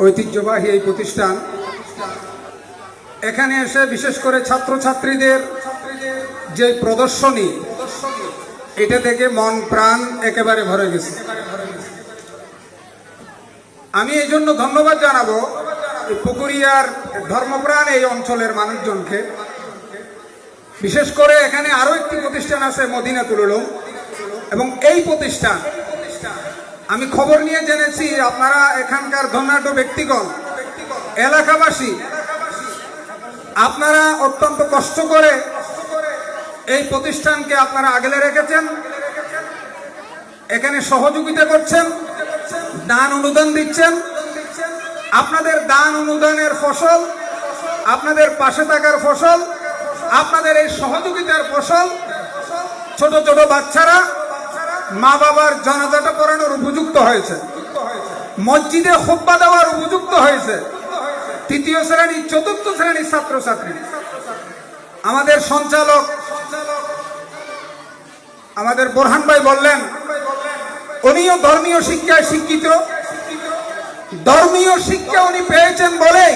ঐতিহ্যবাহী এই প্রতিষ্ঠান, এখানে এসে বিশেষ করে ছাত্রছাত্রীদের যে প্রদর্শনী, এটা থেকে মন প্রাণ একেবারে ভরে গেছে। আমি এই জন্য ধন্যবাদ জানাবো পুকুরিয়ার ধর্মপ্রাণ এই অঞ্চলের মানুষজনকে। বিশেষ করে এখানে আরো একটি প্রতিষ্ঠান আছে মদিনাতুল উলুম, এবং এই প্রতিষ্ঠান আমি খবর নিয়ে জেনেছি আপনারা এখানকার ধনাঢ্য ব্যক্তিগণ, এলাকাবাসী, আপনারা অত্যন্ত কষ্ট করে এই প্রতিষ্ঠানকে আপনারা আগলে রেখেছেন, এখানে সহযোগিতা করছেন, দান অনুদান দিচ্ছেন। আপনাদের দান অনুদানের ফসল, আপনাদের পাশে থাকার ফসল, আপনাদের এই সহযোগিতার ফসল ছোট ছোট বাচ্চারা মা বাবার জানাজাটা পড়ানোর উপযুক্ত হয়েছে, মসজিদে খুতবা দেওয়ার উপযুক্ত হয়েছে, তৃতীয় শ্রেণী চতুর্থ শ্রেণীর ছাত্রছাত্রী। আমাদের সঞ্চালক আমাদের বোরহান ভাই বললেন উনিও ধর্মীয় শিক্ষায় শিক্ষিত, ধর্মীয় শিক্ষা উনি পেয়েছেন বলেই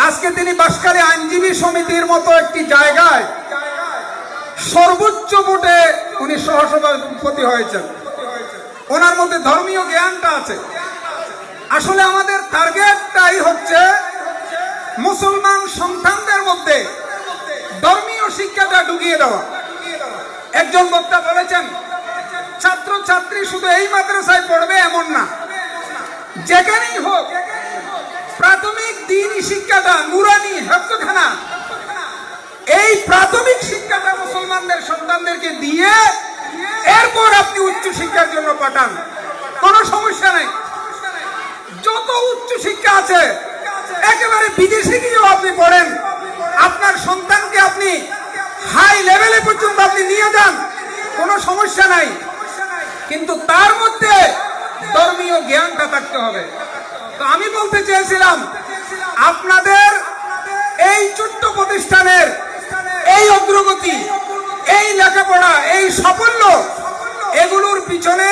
আজকে তিনি বাঁশখালী আইনজীবী সমিতির মতো একটি জায়গায় সর্বোচ্চ ভোটে উনি সহসভাপতি হয়েছেন। ওনার মধ্যে ধর্মীয় জ্ঞানটা আছে। আসলে আমাদের টার্গেটটাই হচ্ছে মুসলমান সন্তানদের মধ্যে ধর্মীয় শিক্ষাটা ঢুকিয়ে দেওয়া। একজন বক্তা বলেছেন ছাত্র ছাত্রী শুধু এই মাদ্রাসায় পড়বে এমন না, যেখানেই হোক প্রাথমিক দ্বীনি শিক্ষাটা, নুরানি হেফজখানা, এই প্রাথমিক শিক্ষাটা মুসলমানদের সন্তানদেরকে দিয়ে এরপর আপনি উচ্চ শিক্ষার জন্য পাঠান, কোনো সমস্যা নেই। যত উচ্চ শিক্ষা আছে একেবারে বিদেশে গিয়েও আপনি পড়েন, আপনার সন্তানকে আপনি হাই লেভেলে পর্যন্ত আপনি নিয়ে যান, কোনো সমস্যা নাই। কিন্তু তার মধ্যে ধর্মীয় জ্ঞানটা থাকতে হবে। তো আমি বলতে চেয়েছিলাম আপনাদের এই ছোট্ট প্রতিষ্ঠানের এই অগ্রগতি, এই লেখাপড়া, এই সাফল্য, এগুলোর পিছনে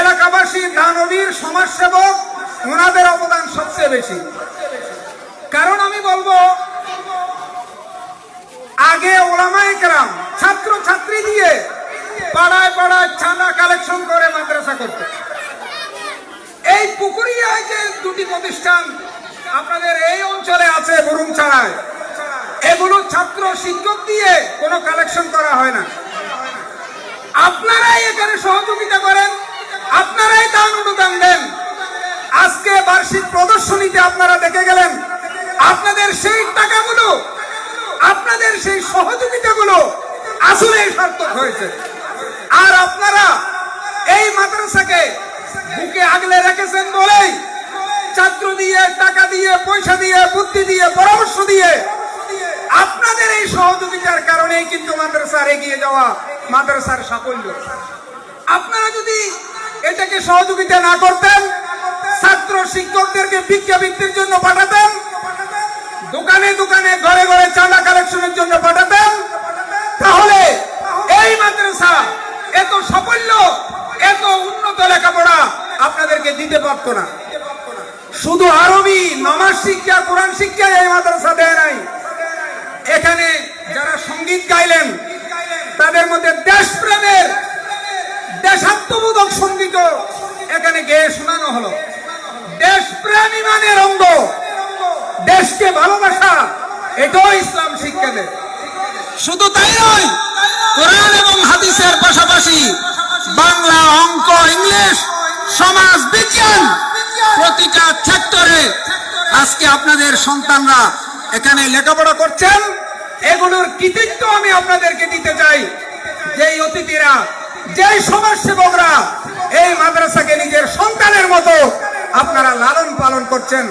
এলাকাবাসী, দানবীর, সমাজসেবক, ওনাদের অবদান সবচেয়ে বেশি। কারণ আমি বলবো আগে ওলামায়ে কেরাম ছাত্র ছাত্রী দিয়ে পাড়ায় পাড়ায় চাঁদা কালেকশন করে মাদ্রাসা করতে। এই পুকুরিয়ায় যে দুটি প্রতিষ্ঠান আপনাদের এই অঞ্চলে আছে বরুমছড়ায়, এগুলো ছাত্র শিক্ষক দিয়ে কোনো কালেকশন করা হয় না। আপনারাই এখানে সহযোগিতা করেন, আপনারাই দান অনুদান দেন। আজকে বার্ষিক প্রদর্শনীতে আপনারা দেখে গেলেন আপনাদের সেই টাকাগুলো, আপনাদের সেই সহযোগিতাগুলো আসলে সার্থক হয়েছে। আর আপনারা এই মাদ্রাসাকে বুকে আগলে রেখেছেন বলেই ছাত্র দিয়ে, টাকা দিয়ে, পয়সা দিয়ে, বুদ্ধি দিয়ে, পরামর্শ দিয়ে আপনাদের এই সহযোগিতার কারণেই কিন্তু মাদ্রাসার এগিয়ে যাওয়া, মাদ্রাসার সাফল্য। আপনারা যদি এটাকে সহযোগিতা না করতেন, ছাত্র শিক্ষকদেরকে ভিক্ষাবৃত্তির জন্য পাঠাতেন, দোকানে দোকানে, ঘরে ঘরে চাঁদা কালেকশনের জন্য পাঠাতেন, তাহলে এই মাদ্রাসা এত সাফল্য, এত উন্নত লেখাপড়া আপনাদেরকে দিতে পারত না। শুধু আরবি, নামাজ শিক্ষা, কোরআন শিক্ষা এই মাদ্রাসা দেয় নাই। এখানে যারা সঙ্গীত গাইলেন তাদের মধ্যে দেশপ্রেমের, দেশাত্মবোধক সঙ্গীত এখানে গেয়ে শোনানো হলো। দেশপ্রেম ইমানের অঙ্গ, দেশকে ভালোবাসা, এটাও ইসলাম শিক্ষা দেয়। শুধু তাই নয়, কোরআন এবং হাদিসের পাশাপাশি বাংলা, অঙ্ক, ইংলিশ, সমাজ বিজ্ঞান, প্রতিটা সেক্টরে আজকে আপনাদের সন্তানরা এখানে লেখাপড়া করছেন। এগুলোর কৃতিত্ব আমি আপনাদেরকে দিতে চাই। যেই অতিথিরা, যেই সমাজসেবকরা এই মাদ্রাসাকে নিজের সন্তানের মতো আপনারা লালন পালন করছেন,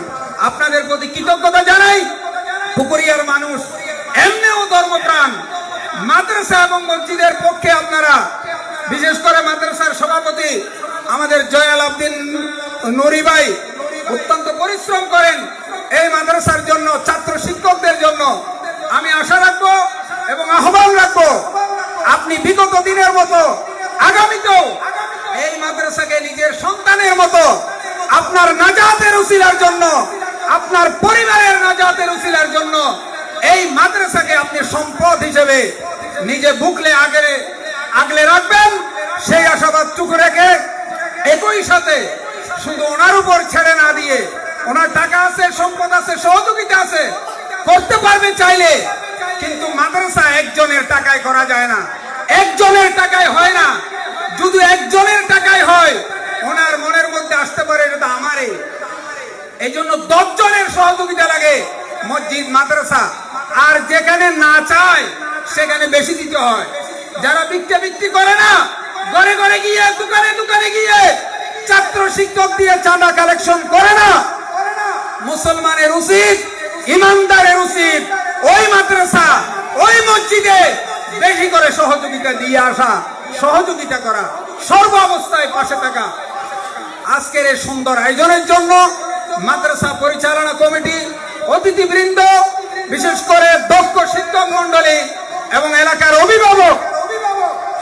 আপনাদের প্রতি কৃতজ্ঞতা জানাই। পুকুরিয়ার মানুষ এমনিও ধর্মপ্রাণ। মাদ্রাসা এবং মসজিদের পক্ষে আপনারা, বিশেষ করে মাদ্রাসার সভাপতি আমাদের জয়াল আব্দিন নুরি ভাই অত্যন্ত পরিশ্রম করেন এই মাদ্রাসার জন্য, ছাত্র শিক্ষকদের জন্য। আমি আশা রাখবো এবং আহ্বান রাখবো আপনি বিগত দিনের মতো আগামীতেও এই মাদ্রাসাকে নিজের সন্তানের মতো আপনার নাজাতের উসিলার জন্য, আপনার পরিবারের নাজাতের উসিলার জন্য এই মাদ্রাসাকে আপনি সম্পদ হিসেবে নিজে বুকলে আগলে রাখবেন, সেই আশাবাদটুকু রেখে একই সাথে শুধু ওনার উপর ছেড়ে না দিয়ে, ওনার টাকা আছে, সম্পদ আছে, সহযোগিতা আছে, করতে পারবে চাইলে, কিন্তু মাদ্রাসা একজনের টাকায় করা যায় না, একজনের টাকায় হয় না। যদি একজনের টাকায় হয়, ওনার মনের মধ্যে আসতে পারে এটা তো আমারই। এই জন্য 10 জনের সহযোগিতা লাগে মসজিদ মাদ্রাসা, আর যেখানে না চায় সেখানে বেশি দিতে হয়। যারা বিক্রি করে না, ঘরে ঘরে গিয়ে, দোকানে গিয়ে ছাত্র শিক্ষক দিয়ে চাঁদা কালেকশন করে না, মুসলমানের উচিত, ইমানদারের উচিত ওই মাদ্রাসা, ওই মসজিদে বেশি করে সহযোগিতা দিয়ে আসা, সহযোগিতা করা, সর্ব অবস্থায় পাশে থাকা। আজকের এই সুন্দর আয়োজনের জন্য মাদ্রাসা পরিচালনা কমিটি, অতিথিবৃন্দ, বিশেষ করে দক্ষ শিক্ষক মন্ডলী এবং এলাকার অভিভাবক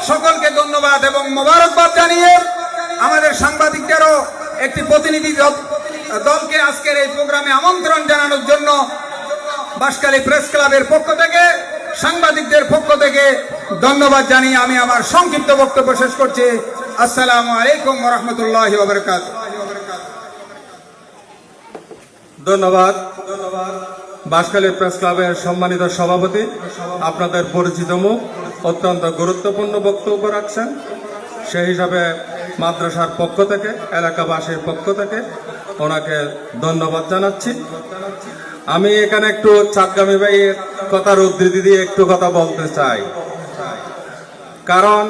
সকলকে ধন্যবাদ এবং মোবারকবাদ জানিয়ে আমাদের সাংবাদিকদেরও একটি প্রতিনিধি দলকে আজকের এই প্রোগ্রামে আমন্ত্রণ জানানোর জন্য বাঁশখালী প্রেস ক্লাবের পক্ষ থেকে, সাংবাদিকদের পক্ষ থেকে ধন্যবাদ জানিয়ে আমি আমার সংক্ষিপ্ত বক্তব্য শেষ করছি। আসসালামু আলাইকুম ওয়া রাহমাতুল্লাহি ওয়া বারাকাতুহু। ধন্যবাদ। বাঁশখালী প্রেস ক্লাবের সম্মানিত সভাপতি, আপনাদের পরিচিত মুখ, অত্যন্ত গুরুত্বপূর্ণ বক্তব্য রাখছেন। সেই হিসাবে মাদ্রাসার পক্ষ থেকে, এলাকাবাসীর পক্ষ থেকে ওনাকে ধন্যবাদ জানাচ্ছি। আমি এখানে একটু চাঁদগামী ভাইয়ের কথার উদ্ধৃতি দিয়ে একটু কথা বলতে চাই। কারণ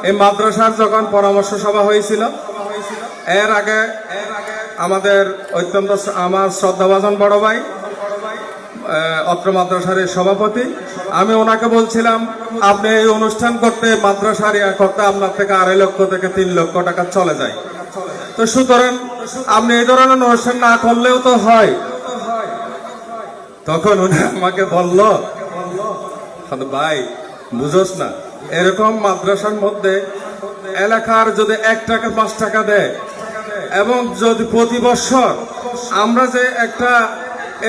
এই মাদ্রাসার যখন পরামর্শ সভা হয়েছিল, এর আগে আমাদের অত্যন্ত আমার শ্রদ্ধাভাজন বড় ভাই, অত্র মাদ্রাসার সভাপতি, আমি ওনাকে বলছিলাম আপনি এই অনুষ্ঠান করতে, মাদ্রাসার করতে আপনার থেকে 2.5 লক্ষ থেকে 3 লক্ষ টাকা চলে যায়। তো সুতরাং আপনি এই ধরনের অনুষ্ঠান না করলেও তো হয়। তখন উনি আমাকে বলল, ভাই বুঝোস না, এরকম মাদ্রাসার মধ্যে এলাকার যদি 1 টাকা 5 টাকা দেয়, এবং যদি প্রতি বছর আমরা যে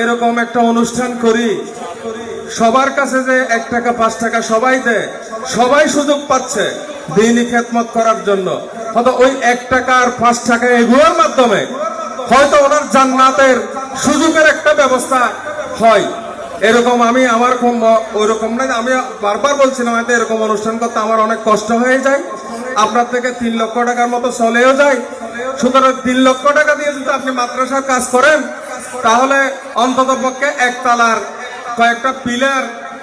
এরকম একটা অনুষ্ঠান করি, সবার কাছে যে 1 টাকা 5 টাকা সবাই দেয়, সবাই সুযোগ পাচ্ছে দ্বীনি খেদমত করার জন্য, হয়তো ওই 1 টাকা আর 5 টাকা এগুলোর মাধ্যমে হয়তো ওনার জান্নাতের সুযোগের একটা ব্যবস্থা হয়। এরকম আমি আমার ওইরকম না, আমি বারবার বলছিলাম হয়তো এরকম অনুষ্ঠান করতে আমার অনেক কষ্ট হয়ে যায়, আপনার থেকে 3 লক্ষ টাকার মতো চলেও যায়। সুতরাং 3 লক্ষ টাকা দিয়ে যদি আপনি মাদ্রাসার কাজ করেন, তাহলে অন্তত পক্ষে 1 তলার কয়েকটা পিলার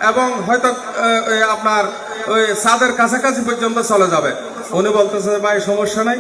এবং হয়তো আপনার ওই ছাদের কাছাকাছি পর্যন্ত চলে যাবে। উনি বলতেছে ভাই সমস্যা নাই,